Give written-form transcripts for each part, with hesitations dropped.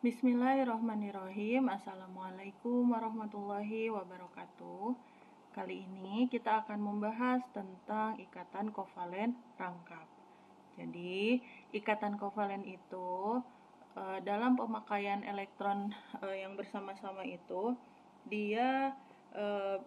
Bismillahirrahmanirrahim. Assalamualaikum warahmatullahi wabarakatuh. Kali ini kita akan membahas tentang ikatan kovalen rangkap. Jadi, ikatan kovalen itu dalam pemakaian elektron yang bersama-sama itu, dia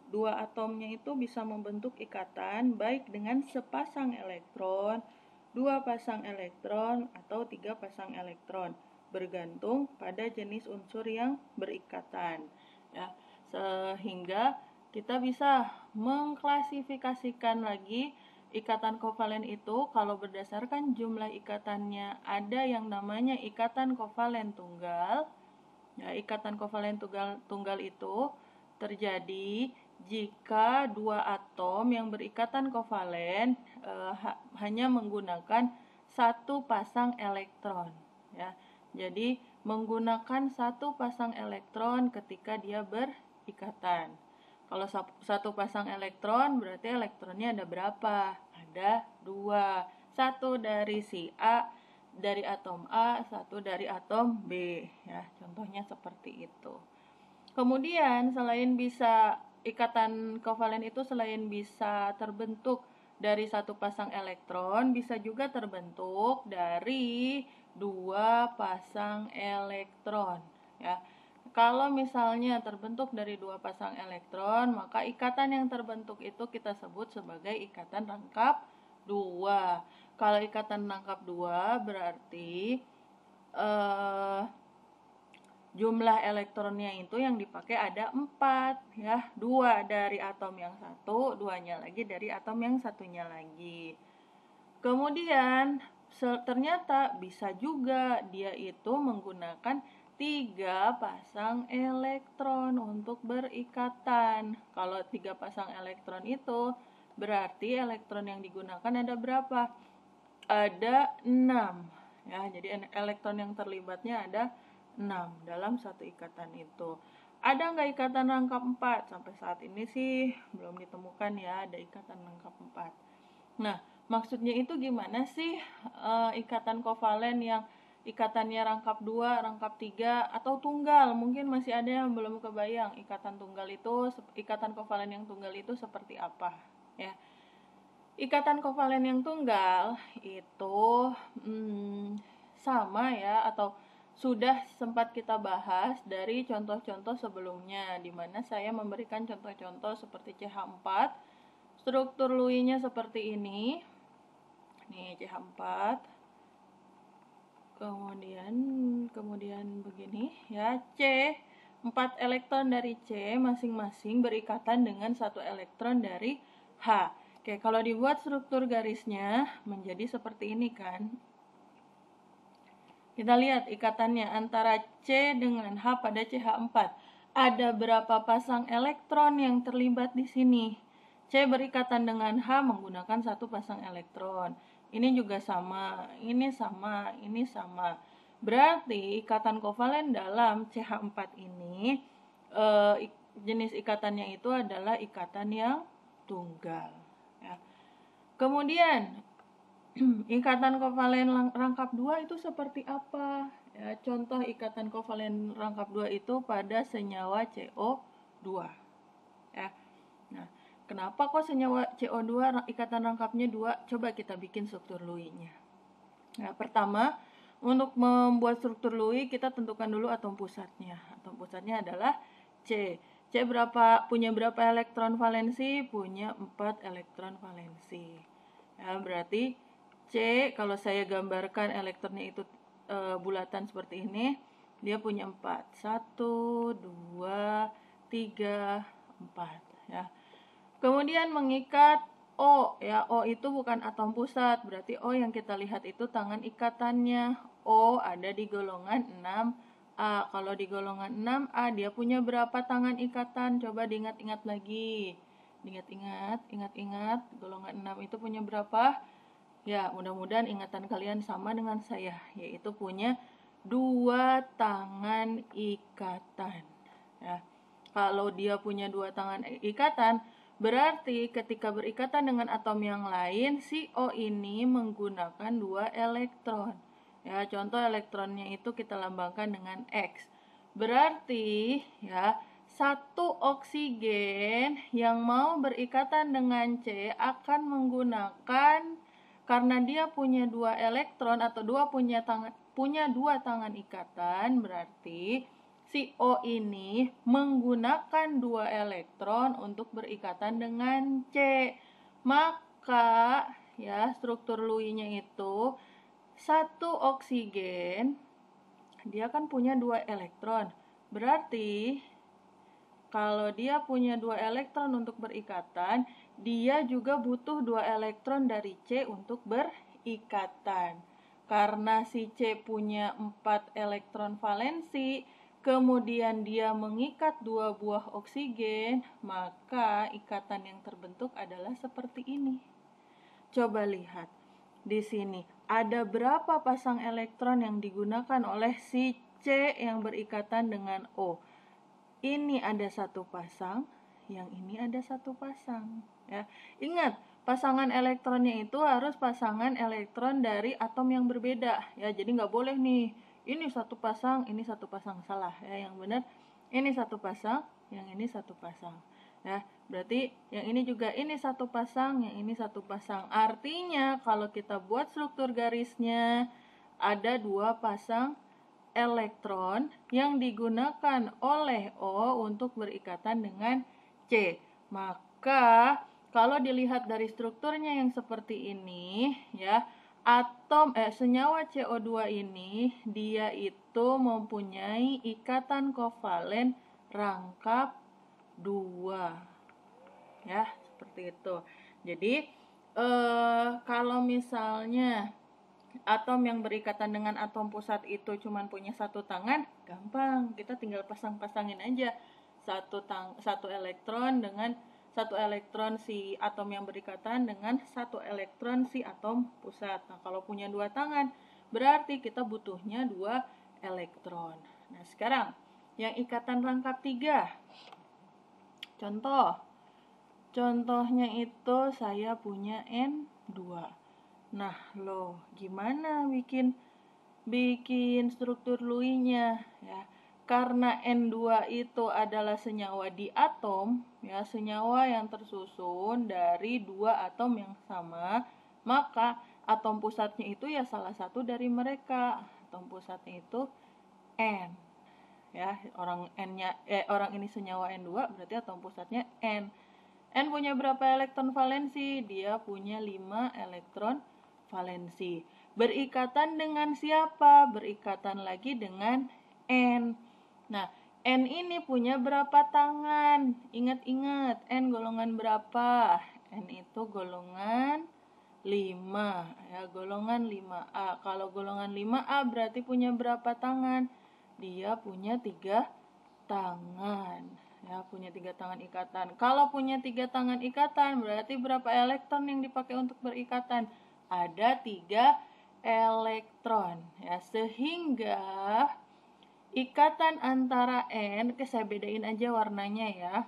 dua atomnya itu bisa membentuk ikatan baik dengan sepasang elektron, dua pasang elektron, atau tiga pasang elektron, bergantung pada jenis unsur yang berikatan, ya. Sehingga kita bisa mengklasifikasikan lagi ikatan kovalen itu kalau berdasarkan jumlah ikatannya. Ada yang namanya ikatan kovalen tunggal. Ya, ikatan kovalen tunggal itu terjadi jika dua atom yang berikatan kovalen hanya menggunakan satu pasang elektron, ya. Jadi menggunakan satu pasang elektron ketika dia berikatan. Kalau satu pasang elektron berarti elektronnya ada berapa? Ada 2. Satu dari si A, dari atom A, satu dari atom B, ya. Contohnya seperti itu. Kemudian selain bisa ikatan kovalen itu selain bisa terbentuk dari satu pasang elektron, bisa juga terbentuk dari dua pasang elektron, ya. Kalau misalnya terbentuk dari dua pasang elektron, maka ikatan yang terbentuk itu kita sebut sebagai ikatan rangkap 2. Kalau ikatan rangkap 2 berarti jumlah elektronnya itu yang dipakai ada 4, ya. 2 dari atom yang satu, 2-nya lagi dari atom yang satunya lagi. Kemudian ternyata bisa juga dia itu menggunakan 3 pasang elektron untuk berikatan. Kalau 3 pasang elektron itu berarti elektron yang digunakan ada berapa? Ada 6, ya. Jadi elektron yang terlibatnya ada 6 dalam satu ikatan itu. Ada nggak ikatan rangkap 4? Sampai saat ini sih belum ditemukan, ya, ada ikatan rangkap 4. Nah, maksudnya itu gimana sih ikatan kovalen yang ikatannya rangkap 2, rangkap 3, atau tunggal? Mungkin masih ada yang belum kebayang ikatan tunggal itu, ikatan kovalen yang tunggal itu seperti apa, ya. Ikatan kovalen yang tunggal itu sama, ya, atau sudah sempat kita bahas dari contoh-contoh sebelumnya, di mana saya memberikan contoh-contoh seperti CH4. Struktur Lewis-nya seperti ini. Nih CH4. Kemudian begini, ya. C, 4 elektron dari C masing-masing berikatan dengan 1 elektron dari H. Oke, kalau dibuat struktur garisnya menjadi seperti ini, kan. Kita lihat ikatannya antara C dengan H pada CH4. Ada berapa pasang elektron yang terlibat di sini? C berikatan dengan H menggunakan 1 pasang elektron. Ini juga sama, ini sama, ini sama. Berarti ikatan kovalen dalam CH4 ini jenis ikatannya itu adalah ikatan yang tunggal, ya. Kemudian ikatan kovalen rangkap 2 itu seperti apa? Ya, contoh ikatan kovalen rangkap 2 itu pada senyawa CO2, ya. Nah, kenapa kok senyawa CO2 ikatan rangkapnya 2? Coba kita bikin struktur Lewis-nya. Nah, pertama, untuk membuat struktur Lewis kita tentukan dulu atom pusatnya. Atom pusatnya adalah C. C punya berapa elektron valensi? Punya 4 elektron valensi. Ya, berarti C, kalau saya gambarkan elektronnya itu bulatan seperti ini, dia punya 4. 1, 2, 3, 4, ya. Kemudian mengikat O, ya. O itu bukan atom pusat, berarti O yang kita lihat itu tangan ikatannya. O ada di golongan 6A. Kalau di golongan 6A dia punya berapa tangan ikatan? Coba diingat-ingat lagi. Ingat-ingat, golongan 6 itu punya berapa? Ya, mudah-mudahan ingatan kalian sama dengan saya, yaitu punya 2 tangan ikatan, ya. Kalau dia punya 2 tangan ikatan, berarti ketika berikatan dengan atom yang lain, si O ini menggunakan 2 elektron. Ya, contoh elektronnya itu kita lambangkan dengan X. Berarti ya, satu oksigen yang mau berikatan dengan C akan menggunakan, karena dia punya 2 elektron atau punya dua tangan ikatan, berarti si O ini menggunakan 2 elektron untuk berikatan dengan C. Maka ya, struktur Lewis-nya itu satu oksigen dia kan punya 2 elektron. Berarti kalau dia punya 2 elektron untuk berikatan, dia juga butuh 2 elektron dari C untuk berikatan. Karena si C punya 4 elektron valensi, kemudian dia mengikat 2 buah oksigen, maka ikatan yang terbentuk adalah seperti ini. Coba lihat. Di sini ada berapa pasang elektron yang digunakan oleh si C yang berikatan dengan O? Ini ada satu pasang, yang ini ada satu pasang. Ya, ingat, pasangan elektronnya itu harus pasangan elektron dari atom yang berbeda. Ya, jadi nggak boleh nih, ini satu pasang, ini satu pasang, salah. Ya, yang benar ini satu pasang, yang ini satu pasang. Ya, berarti yang ini juga ini satu pasang, yang ini satu pasang. Artinya kalau kita buat struktur garisnya, ada 2 pasang elektron yang digunakan oleh O untuk berikatan dengan C. Maka kalau dilihat dari strukturnya yang seperti ini, ya, senyawa CO2 ini dia itu mempunyai ikatan kovalen rangkap 2. Ya, seperti itu. Jadi kalau misalnya atom yang berikatan dengan atom pusat itu cuma punya satu tangan, gampang, kita tinggal pasang-pasangin aja satu elektron dengan satu elektron si atom yang berikatan dengan satu elektron si atom pusat. Nah, kalau punya 2 tangan, berarti kita butuhnya 2 elektron. Nah, sekarang yang ikatan rangkap 3. Contohnya itu saya punya N2. Nah, gimana bikin struktur Lewis-nya ya? Karena N2 itu adalah senyawa diatom, ya, senyawa yang tersusun dari 2 atom yang sama, maka atom pusatnya itu ya salah satu dari mereka. Atom pusatnya itu N. Ya, orang ini senyawa N2, berarti atom pusatnya N. N punya berapa elektron valensi? Dia punya 5 elektron valensi. Berikatan dengan siapa? Berikatan lagi dengan N. Nah, N ini punya berapa tangan? Ingat-ingat, N golongan berapa? N itu golongan 5. Ya, golongan 5A. Kalau golongan 5A berarti punya berapa tangan? Dia punya 3 tangan. Ya, punya 3 tangan ikatan. Kalau punya 3 tangan ikatan, berarti berapa elektron yang dipakai untuk berikatan? Ada 3 elektron. Ya, sehingga ikatan antara N, saya bedain aja warnanya ya.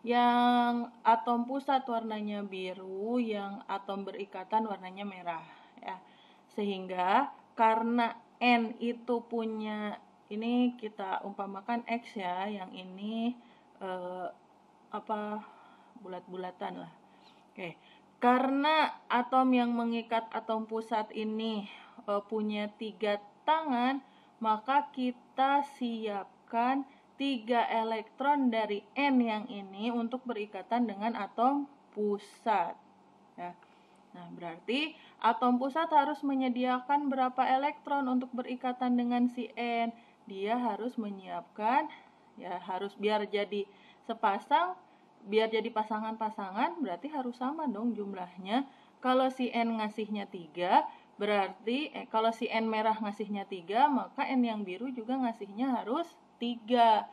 Yang atom pusat warnanya biru, yang atom berikatan warnanya merah. Ya, sehingga karena N itu punya, ini kita umpamakan X ya, yang ini bulat-bulatan lah. Oke, karena atom yang mengikat atom pusat ini punya 3 tangan, maka kita siapkan 3 elektron dari N yang ini untuk berikatan dengan atom pusat. Ya. Nah, berarti atom pusat harus menyediakan berapa elektron untuk berikatan dengan si N? Dia harus menyiapkan, ya, harus biar jadi pasangan-pasangan, berarti harus sama dong jumlahnya. Kalau si N ngasihnya 3, berarti kalau si N merah ngasihnya 3, maka N yang biru juga ngasihnya harus 3.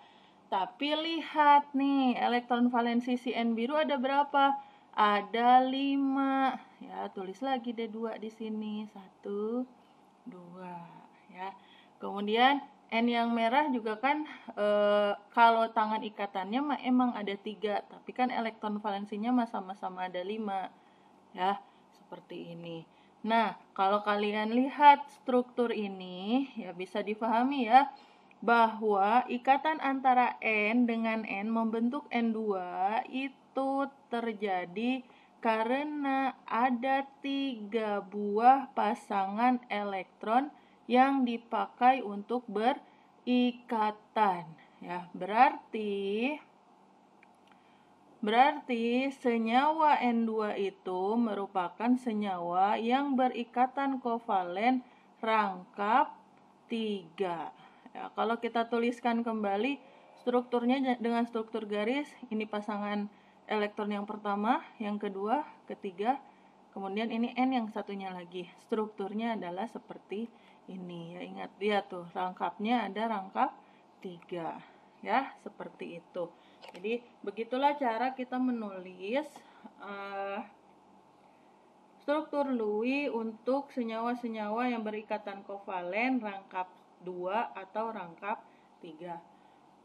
Tapi lihat nih, elektron valensi si N biru ada berapa? Ada 5. Ya, tulis lagi deh 2 di sini. 1, 2. Ya. Kemudian N yang merah juga kan kalau tangan ikatannya emang ada 3, tapi kan elektron valensinya sama-sama ada 5. Ya, seperti ini. Nah, kalau kalian lihat struktur ini, ya bisa difahami ya, bahwa ikatan antara N dengan N membentuk N2 itu terjadi karena ada 3 buah pasangan elektron yang dipakai untuk berikatan. Ya, Berarti senyawa N2 itu merupakan senyawa yang berikatan kovalen rangkap 3. Ya, kalau kita tuliskan kembali strukturnya dengan struktur garis, ini pasangan elektron yang pertama, yang kedua, ketiga, kemudian ini N yang satunya lagi. Strukturnya adalah seperti ini. Ya, ingat dia tuh, rangkapnya ada rangkap 3. Ya, seperti itu. Jadi begitulah cara kita menulis struktur Lewis untuk senyawa-senyawa yang berikatan kovalen rangkap 2 atau rangkap 3.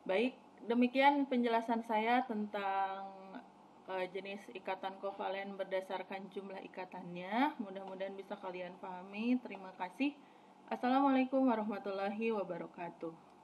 Baik, demikian penjelasan saya tentang jenis ikatan kovalen berdasarkan jumlah ikatannya. Mudah-mudahan bisa kalian pahami. Terima kasih. Assalamualaikum warahmatullahi wabarakatuh.